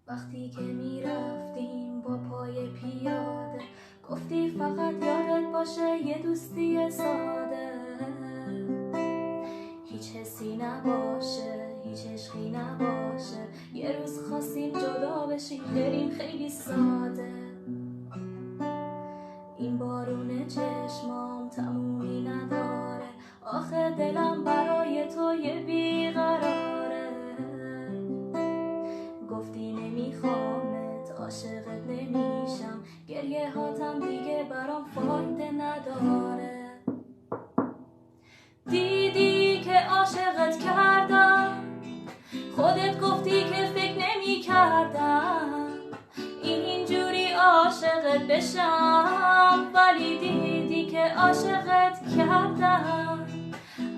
وقتی که میرفتیم با پای پیاده، گفتی فقط یادت باشه یه دوستی ساده، هیچ حسی نباشه، هیچ عشقی نباشه. یه روز خواستیم جدا بشیم، بریم خیلی ساده. این بارون چشمام تمومی نداره، آخه دلم برای تو یه بیقراره. گفتی نمیخوامت، عاشقت نمیشم، گریه هاتم دیگه برام فایده نداره. دیدی که عاشقت کردم، خودت گفتی که فکر نمی کردم اینجوری عاشقت بشم، ولی دیدی که عاشقت کردم.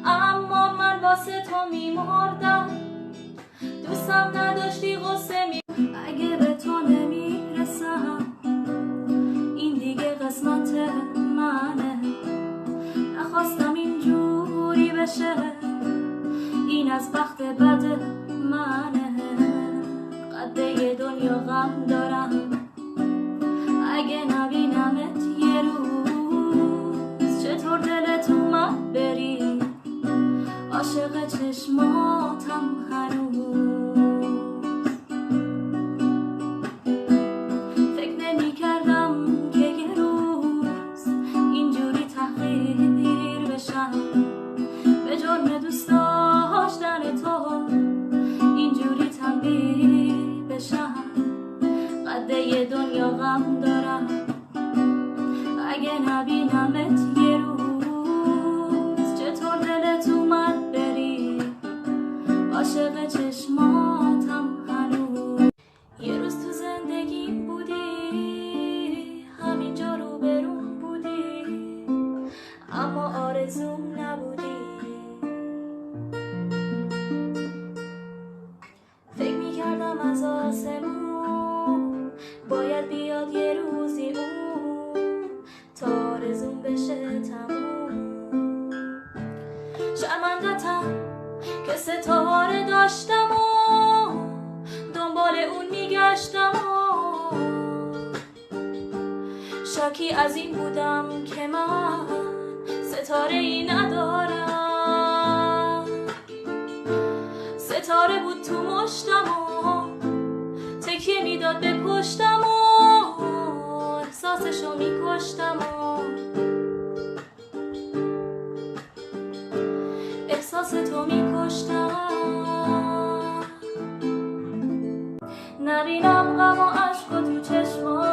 اما من واسه تو میمردم، دوستم نداشتی غصه می. اگه به تو نمیرسم این دیگه قسمت منه، نخواستم اینجوری بشه، این از بخت بد منه. قده دنیا غم دارم، اگه نبینمت یه روز، چطور دلت اومد بری، عاشق چشماتم هنوز. فکر نمی کردم که یه روز اینجوری تحقیر بشم، به جرم دوست داشتن تو اینجوری تنبیه بشم. قده دنیا غم دارم، اگه نبینمت یه روز، چطور دلت اومد بری، عاشق چشماتم هنوز. یه روز تو زندگیم بودی، همینجا رو برون بودی، اما آرزوم نبودی. فکر میکردم از آسمون باید بیاد یه روزی اون، تا آرزوم بشه تموم. شرمندتم که ستاره داشتم و دنبال اون میگشتم و شاکی از این بودم که من ستاره ای ندارم. ستاره بود تو مشتم و تکیه میداد به پشتم و احساسشو میکشتم و احساس تو میکشتم. نبینم غم و عشق تو چشمام،